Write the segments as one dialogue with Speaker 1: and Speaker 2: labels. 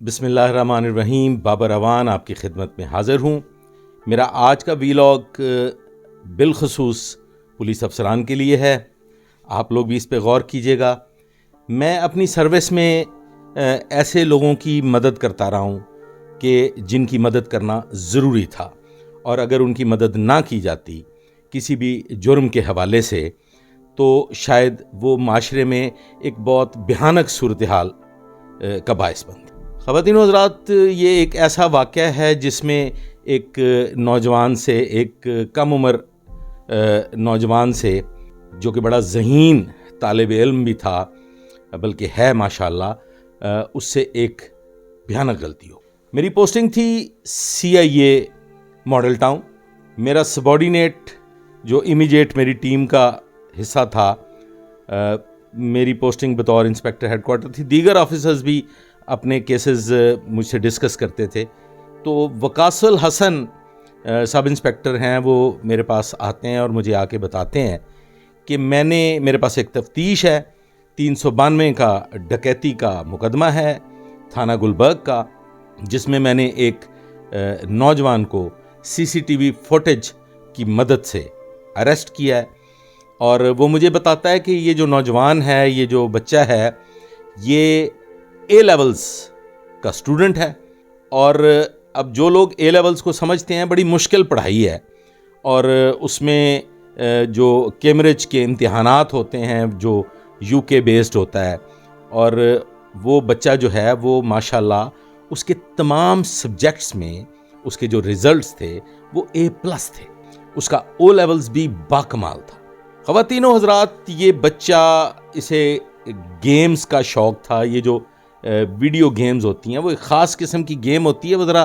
Speaker 1: बिस्मिल्लाहिर्रहमानिर्रहीम। बाबर अवान आपकी खिदमत में हाज़िर हूँ। मेरा आज का वीलॉग बिलखसूस पुलिस अफसरान के लिए है। आप लोग भी इस पे गौर कीजिएगा। मैं अपनी सर्विस में ऐसे लोगों की मदद करता रहा हूँ कि जिनकी मदद करना ज़रूरी था, और अगर उनकी मदद ना की जाती किसी भी जुर्म के हवाले से तो शायद वो माशरे में एक बहुत भयानक सूरत हाल का बायस बनती। ख़वातीन व हज़रात, ये एक ऐसा वाक़या है जिसमें एक नौजवान से, एक कम उम्र नौजवान से, जो कि बड़ा ज़हीन तालिब इल्म भी था बल्कि है माशाअल्लाह, उससे एक भयानक गलती हो। मेरी पोस्टिंग थी CIA मॉडल टाउन। मेरा सबॉर्डिनेट जो इमीडिएट मेरी टीम का हिस्सा था, मेरी पोस्टिंग बतौर इंस्पेक्टर हेडक्वार्टर थी। दीगर ऑफिसर्स भी अपने केसेस मुझसे डिस्कस करते थे। तो वकासुल हसन सब इंस्पेक्टर हैं, वो मेरे पास आते हैं और मुझे आके बताते हैं कि मेरे पास एक तफ्तीश है, 392 का डकैती का मुकदमा है थाना गुलबर्ग का, जिसमें मैंने एक नौजवान को CCTV फुटेज की मदद से अरेस्ट किया है। और वो मुझे बताता है कि ये जो नौजवान है, ये जो बच्चा है, ये A लेवल्स का स्टूडेंट है। और अब जो लोग A लेवल्स को समझते हैं, बड़ी मुश्किल पढ़ाई है, और उसमें जो कैम्ब्रिज के इम्तिहानात होते हैं जो UK बेस्ड होता है, और वो बच्चा जो है वो माशाल्लाह उसके तमाम सब्जेक्ट्स में उसके जो रिज़ल्ट्स थे वो A+ थे। उसका O लेवल्स भी बाकमाल था। ख़वातीन व हज़रात, ये बच्चा, इसे गेम्स का शौक़ था। ये जो वीडियो गेम्स होती हैं वो एक ख़ास किस्म की गेम होती है, वो ज़रा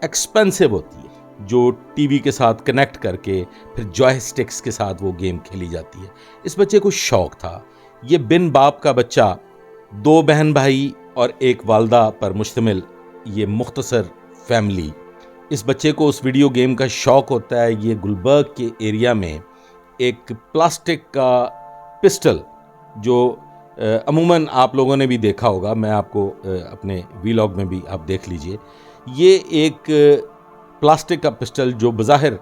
Speaker 1: एक्सपेंसिव होती है, जो टीवी के साथ कनेक्ट करके फिर जॉयस्टिक्स के साथ वो गेम खेली जाती है। इस बच्चे को शौक़ था। ये बिन बाप का बच्चा, 2 बहन भाई और एक वालदा पर मुश्तमिल ये मुख्तसर फैमिली। इस बच्चे को उस वीडियो गेम का शौक़ होता है। ये गुलबर्ग के एरिया में एक प्लास्टिक का पिस्टल, जो अमूमन आप लोगों ने भी देखा होगा, मैं आपको अपने वीलॉग में भी आप देख लीजिए, ये एक प्लास्टिक का पिस्टल जो बज़ाहिर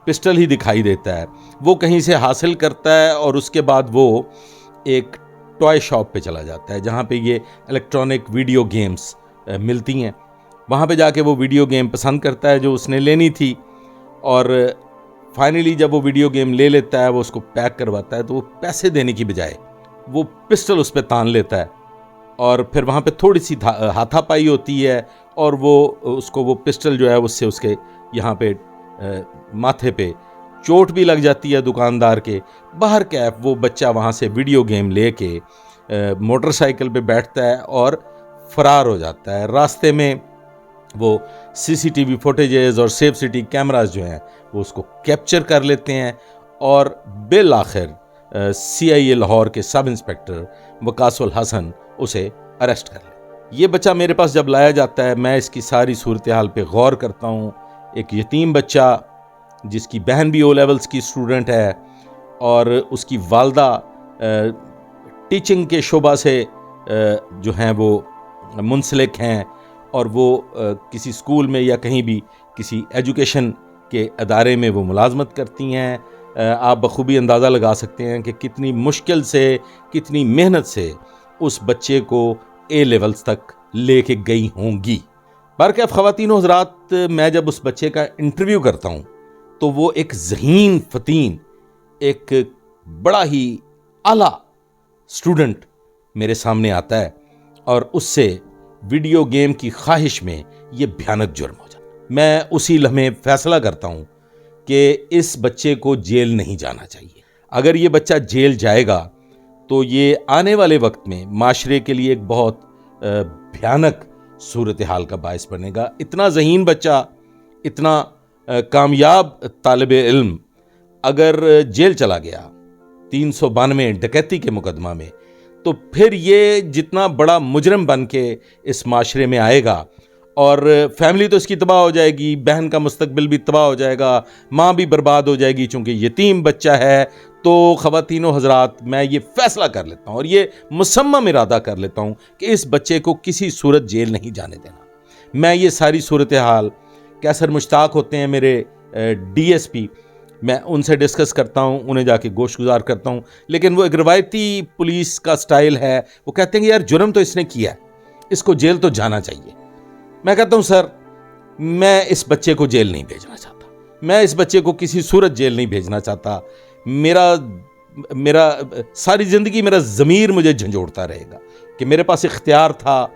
Speaker 1: पिस्टल ही दिखाई देता है, वो कहीं से हासिल करता है और उसके बाद वो एक टॉय शॉप पे चला जाता है जहाँ पे ये इलेक्ट्रॉनिक वीडियो गेम्स मिलती हैं। वहाँ पे जाके वो वीडियो गेम पसंद करता है जो उसने लेनी थी, और फाइनली जब वो वीडियो गेम ले लेता है, वो उसको पैक करवाता है, तो वो पैसे देने की बजाय वो पिस्टल उस पर तान लेता है, और फिर वहाँ पे थोड़ी सी हाथापाई होती है, और वो पिस्टल जो है उससे उसके यहाँ पे माथे पे चोट भी लग जाती है दुकानदार के। बाहर कैफ वो बच्चा वहाँ से वीडियो गेम लेके मोटरसाइकिल पे बैठता है और फरार हो जाता है। रास्ते में वो CCTV फुटेजेस और सेफ सिटी कैमरास जो हैं वो उसको कैप्चर कर लेते हैं, और बिल आखिर CIA लाहौर के सब इंस्पेक्टर वकासुल हसन उसे अरेस्ट कर ले। ये बच्चा मेरे पास जब लाया जाता है, मैं इसकी सारी सूरत हाल पे गौर करता हूँ। एक यतीम बच्चा जिसकी बहन भी O लेवल्स की स्टूडेंट है, और उसकी वालदा टीचिंग के शोबा से जो हैं वो मुंसलिक हैं, और वो किसी स्कूल में या कहीं भी किसी एजुकेशन के अदारे में वो मुलाजमत करती हैं। आप बखूबी अंदाज़ा लगा सकते हैं कि कितनी मुश्किल से, कितनी मेहनत से उस बच्चे को A लेवल्स तक लेके गई होंगी। बहरकैफ ख़वातीन व हज़रात, मैं जब उस बच्चे का इंटरव्यू करता हूँ तो वो एक ज़हीन फ़तीन, एक बड़ा ही आला स्टूडेंट मेरे सामने आता है, और उससे वीडियो गेम की ख्वाहिश में ये भयानक जुर्म हो जाता। मैं उसी लम्हे फ़ैसला करता हूँ कि इस बच्चे को जेल नहीं जाना चाहिए। अगर ये बच्चा जेल जाएगा तो ये आने वाले वक्त में माशरे के लिए एक बहुत भयानक सूरत हाल का बायस बनेगा। इतना ज़हीन बच्चा, इतना कामयाब तालिब इल्म अगर जेल चला गया 392 डकैती के मुकदमा में, तो फिर ये जितना बड़ा मुजरिम बन के इस माशरे में आएगा, और फैमिली तो इसकी तबाह हो जाएगी, बहन का मुस्तकबिल भी तबाह हो जाएगा, माँ भी बर्बाद हो जाएगी। चूँकि यतीम बच्चा है, तो ख़वातीनो हज़रात, मैं ये फ़ैसला कर लेता हूँ और ये मुसम्मम इरादा कर लेता हूँ कि इस बच्चे को किसी सूरत जेल नहीं जाने देना। मैं ये सारी सूरत हाल, कैसर मुश्ताक होते हैं मेरे DSP, मैं उनसे डिस्कस करता हूँ, उन्हें जाके गोशगुजार करता हूँ। लेकिन वो एक रवायती पुलिस का स्टाइल है, वो कहते हैं कि यार जुर्म तो इसने किया है, इसको जेल तो जाना चाहिए। मैं कहता हूँ सर, मैं इस बच्चे को जेल नहीं भेजना चाहता, मैं इस बच्चे को किसी सूरत जेल नहीं भेजना चाहता। मेरा सारी ज़िंदगी मेरा ज़मीर मुझे झंझोड़ता रहेगा कि मेरे पास इख्तियार था,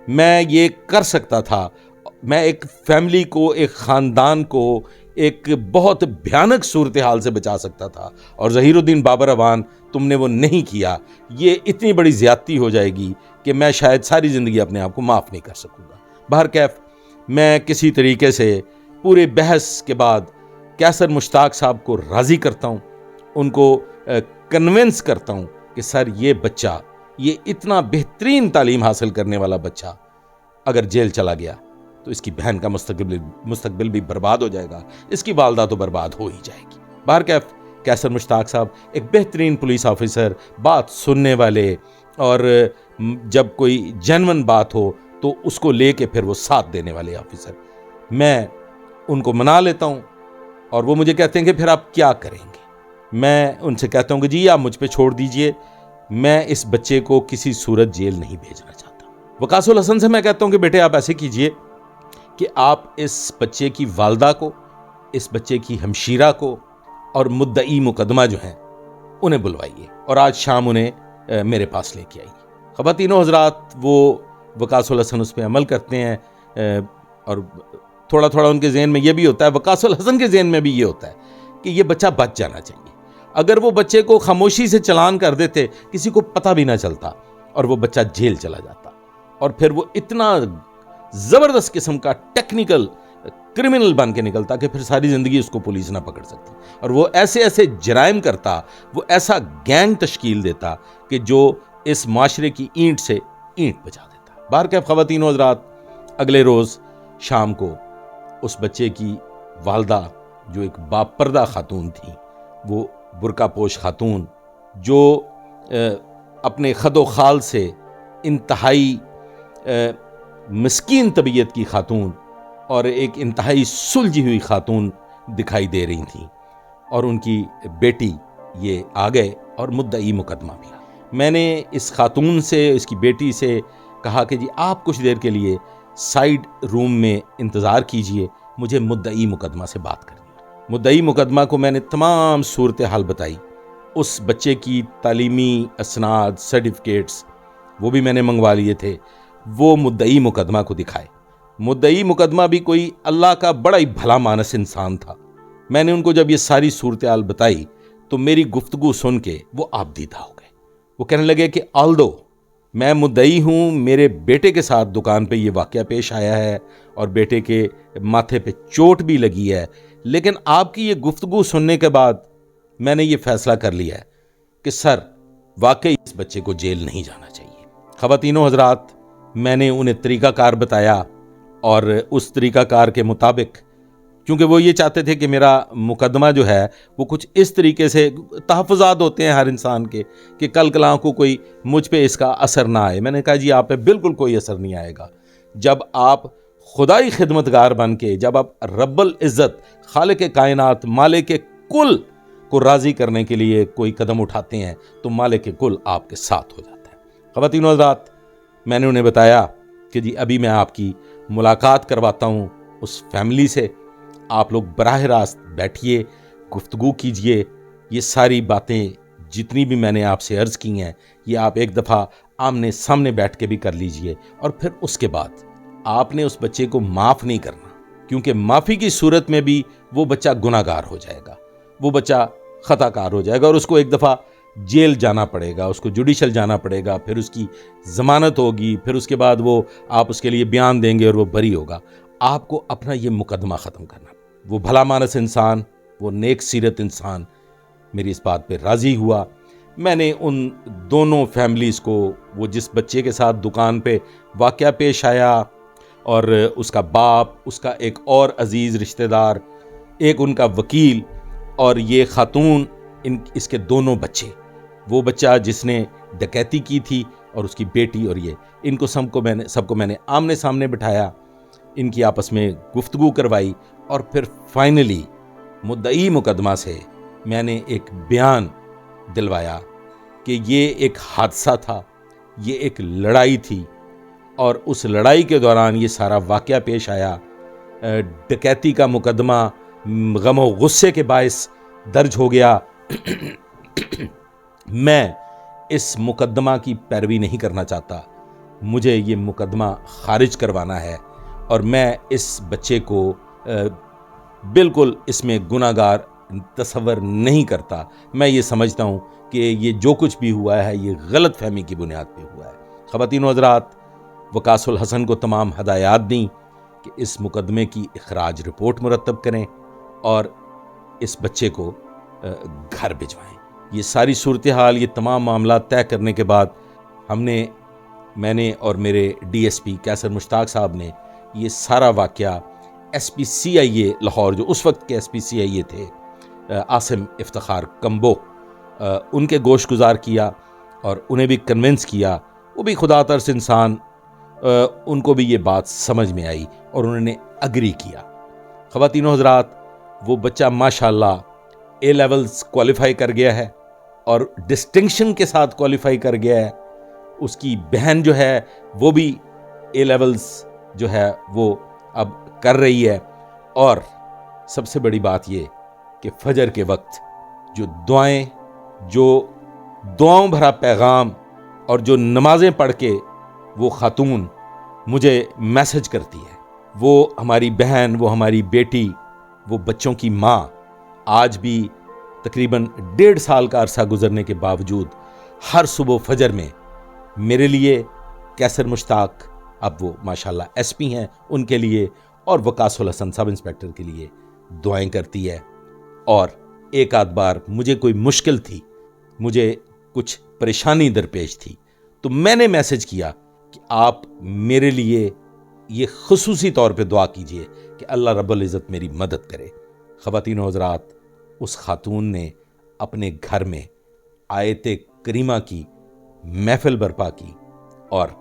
Speaker 1: मैं ये कर सकता था, मैं एक फैमिली को, एक ख़ानदान को एक बहुत भयानक सूरत हाल से बचा सकता था। और ज़हीरुद्दीन बाबर अवान, तुमने वो नहीं किया। ये इतनी बड़ी ज़्यादती हो जाएगी कि मैं शायद सारी ज़िंदगी अपने आप को माफ़ नहीं कर सकूँगा। बहरकैफ मैं किसी तरीके से पूरे बहस के बाद कैसर मुश्ताक साहब को राज़ी करता हूँ, उनको कन्विंस करता हूँ कि सर ये बच्चा, ये इतना बेहतरीन तालीम हासिल करने वाला बच्चा अगर जेल चला गया तो इसकी बहन का मुस्तकबिल भी बर्बाद हो जाएगा, इसकी वालदा तो बर्बाद हो ही जाएगी। बहरकैफ कैसर मुश्ताक साहब एक बेहतरीन पुलिस ऑफिसर, बात सुनने वाले, और जब कोई जेन्युइन बात हो तो उसको लेके फिर वो साथ देने वाले ऑफिसर। मैं उनको मना लेता हूँ और वो मुझे कहते हैं कि फिर आप क्या करेंगे। मैं उनसे कहता हूँ कि जी आप मुझ पे छोड़ दीजिए, मैं इस बच्चे को किसी सूरत जेल नहीं भेजना चाहता। वकासुल हसन से मैं कहता हूँ कि बेटे आप ऐसे कीजिए कि आप इस बच्चे की वालदा को, इस बच्चे की हमशीरा को और मुद्दई मुकदमा जो हैं उन्हें बुलवाइए और आज शाम उन्हें मेरे पास लेके आइए। ख़वातीनो हज़रात, वो वकासुल हसन उस पर अमल करते हैं और थोड़ा थोड़ा उनके जहन में ये भी होता है, वकासुल हसन के जहन में भी ये होता है कि ये बच्चा बच जाना चाहिए। अगर वो बच्चे को खामोशी से चलान कर देते, किसी को पता भी ना चलता और वो बच्चा जेल चला जाता, और फिर वो इतना ज़बरदस्त किस्म का टेक्निकल क्रिमिनल बन के निकलता कि फिर सारी ज़िंदगी उसको पुलिस ना पकड़ सकती, और वो ऐसे ऐसे जराइम करता, वो ऐसा गैंग तश्कील देता कि जो इस माशरे की ईंट से ईंट बजा देता। बहरकैफ ख़वातीनो हज़रात, अगले रोज़ शाम को उस बच्चे की वालदा, जो एक बापर्दा खातून थी, वो बुरका पोश खातून, जो अपने खदो खाल से इंतहाई मिस्कीन तबीयत की खातून और एक इंतहाई सुलझी हुई खातून दिखाई दे रही थी, और उनकी बेटी ये आ गए और मुद्दई मुकदमा भी। मैंने इस खातून से, इसकी बेटी से कहा कि जी आप कुछ देर के लिए साइड रूम में इंतज़ार कीजिए, मुझे मुद्दई मुकदमा से बात करनी है। मुद्दई मुकदमा को मैंने तमाम सूरत हाल बताई, उस बच्चे की तालीमी असनाद, सर्टिफिकेट्स वो भी मैंने मंगवा लिए थे, वो मुद्दई मुकदमा को दिखाए। मुद्दई मुकदमा भी कोई अल्लाह का बड़ा ही भला मानस इंसान था। मैंने उनको जब ये सारी सूरत हाल बताई तो मेरी गुफ्तगू सुन के वो आबदीदा हो गए। वो कहने लगे कि आल्दो मैं मुद्दई हूँ, मेरे बेटे के साथ दुकान पे ये वाक़या पेश आया है और बेटे के माथे पे चोट भी लगी है, लेकिन आपकी ये गुफ्तगू सुनने के बाद मैंने ये फ़ैसला कर लिया है कि सर वाकई इस बच्चे को जेल नहीं जाना चाहिए। ख़वातीनो हज़रात, मैंने उन्हें तरीक़ाकार बताया और उस तरीक़ाकार के मुताबिक, क्योंकि वो ये चाहते थे कि मेरा मुकदमा जो है वो कुछ इस तरीके से, तहफ़्फ़ुज़ात होते हैं हर इंसान के, कि कल कलां को कोई मुझ पे इसका असर ना आए। मैंने कहा जी आप पे बिल्कुल कोई असर नहीं आएगा। जब आप खुदाई खिदमतगार बन के, जब आप रब्बुल इज़्ज़त, खालिक कायनात, मालिक कुल को राज़ी करने के लिए कोई कदम उठाते हैं तो मालिक कुल आपके साथ हो जाता है। ख़वातीनो हज़रात, मैंने उन्हें बताया कि जी अभी मैं आपकी मुलाकात करवाता हूँ उस फैमिली से, आप लोग बराह रास्त बैठिए, गुफ्तगू कीजिए, ये सारी बातें जितनी भी मैंने आपसे अर्ज़ की हैं ये आप एक दफ़ा आमने सामने बैठ के भी कर लीजिए, और फिर उसके बाद आपने उस बच्चे को माफ़ नहीं करना, क्योंकि माफ़ी की सूरत में भी वो बच्चा गुनाहगार हो जाएगा, वो बच्चा ख़ताकार हो जाएगा और उसको एक दफ़ा जेल जाना पड़ेगा, उसको जुडिशल जाना पड़ेगा, फिर उसकी ज़मानत होगी, फिर उसके बाद वो आप उसके लिए बयान देंगे और वो बरी होगा। आपको अपना ये मुकदमा ख़त्म करना। वो भला मानस इंसान, वो नेक सीरत इंसान मेरी इस बात पे राज़ी हुआ। मैंने उन दोनों फैमिलीज़ को, वो जिस बच्चे के साथ दुकान पे वाक़या पेश आया और उसका बाप, उसका एक और अज़ीज़ रिश्तेदार, एक उनका वकील और ये ख़ातून, इसके दोनों बच्चे, वो बच्चा जिसने डकैती की थी और उसकी बेटी, और ये इनको सबको मैंने आमने सामने बिठाया। इनकी आपस में गुफ्तगू करवाई और फिर फाइनली मुद्दई मुकदमा से मैंने एक बयान दिलवाया कि ये एक हादसा था, ये एक लड़ाई थी और उस लड़ाई के दौरान ये सारा वाक़या पेश आया। डकैती का मुकदमा गम और गुस्से के बायस दर्ज हो गया। मैं इस मुकदमा की पैरवी नहीं करना चाहता, मुझे ये मुकदमा खारिज करवाना है और मैं इस बच्चे को बिल्कुल इसमें गुनाहगार तस्वर नहीं करता। मैं ये समझता हूँ कि ये जो कुछ भी हुआ है ये गलत फहमी की बुनियाद पे हुआ है। ख़वातीन व हज़रात, वकासुल हसन को तमाम हदायत दी कि इस मुकदमे की इखराज रिपोर्ट मुरतब करें और इस बच्चे को घर भिजवाएं। ये सारी सूरत हाल, ये तमाम मामला तय करने के बाद मैंने और मेरे DSP कैसर मुश्ताक साहब ने ये सारा वाक़या SP CIA लाहौर, जो उस वक्त के SP CIA थे आसिम इफ्तिखार कम्बो, उनके गोशगुजार किया और उन्हें भी कन्विंस किया। वो भी खुदा तरस इंसान, उनको भी ये बात समझ में आई और उन्होंने अग्री किया। ख़वातीन व हज़रात, वो बच्चा माशाल्लाह A लेवल्स क्वालिफाई कर गया है और डिस्टिंक्शन के साथ क्वालिफाई कर गया है। उसकी बहन जो है वो भी A लेवल्स जो है वो अब कर रही है। और सबसे बड़ी बात ये कि फजर के वक्त जो दुआओं भरा पैगाम और जो नमाजें पढ़ के वो खातून मुझे मैसेज करती है, वो हमारी बहन, वो हमारी बेटी, वो बच्चों की माँ, आज भी तकरीबन 1.5 साल का अरसा गुजरने के बावजूद हर सुबह फजर में मेरे लिए, कैसर मुश्ताक, अब वो माशाल्लाह SP हैं, उनके लिए और वकासुल हसन सब इंस्पेक्टर के लिए दुआएं करती है। और एक आध बार मुझे कोई मुश्किल थी, मुझे कुछ परेशानी दरपेश थी, तो मैंने मैसेज किया कि आप मेरे लिए ये खुसूसी तौर पे दुआ कीजिए कि अल्लाह रब्बुल इज़्ज़त मेरी मदद करे। ख़वातीन व हज़रात, उस खातून ने अपने घर में आयत करीमा की महफिल बर्पा की और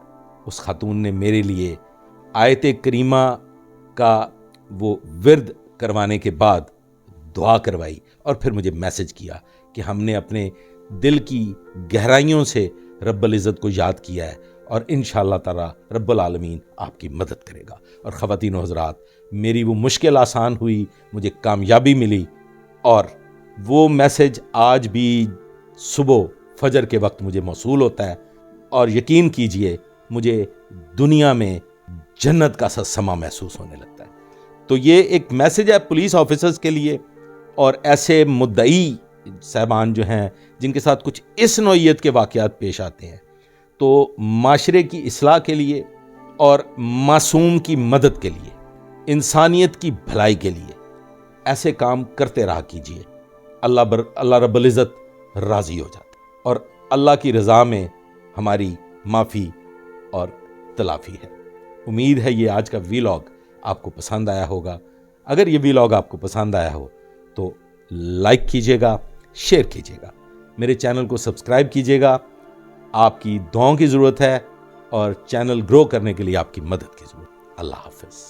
Speaker 1: उस खातून ने मेरे लिए आयत करीमा का वो विर्द करवाने के बाद दुआ करवाई और फिर मुझे मैसेज किया कि हमने अपने दिल की गहराइयों से रब्बुल इज़्ज़त को याद किया है और इंशाअल्लाह ताला रब्बुल आलमीन आपकी मदद करेगा। और ख़वातीन व हज़रात, मेरी वो मुश्किल आसान हुई, मुझे कामयाबी मिली और वो मैसेज आज भी सुबह फजर के वक्त मुझे मौसूल होता है और यकीन कीजिए मुझे दुनिया में जन्नत का सा समा महसूस होने लगता है। तो ये एक मैसेज है पुलिस ऑफिसर्स के लिए और ऐसे मुद्दई साहबान जो हैं जिनके साथ कुछ इस नौइयत के वाक़यात पेश आते हैं, तो माशरे की इस्लाह के लिए और मासूम की मदद के लिए, इंसानियत की भलाई के लिए ऐसे काम करते रहा कीजिए। अल्लाह रब्बुल इज़्ज़त राज़ी हो जाता और अल्लाह की रज़ा में हमारी माफ़ी और तलाफ़ी है। उम्मीद है ये आज का वीलॉग आपको पसंद आया होगा। अगर ये वीलॉग आपको पसंद आया हो तो लाइक कीजिएगा, शेयर कीजिएगा, मेरे चैनल को सब्सक्राइब कीजिएगा। आपकी दुआओं की ज़रूरत है और चैनल ग्रो करने के लिए आपकी मदद की ज़रूरत है। अल्लाह हाफ़िज़।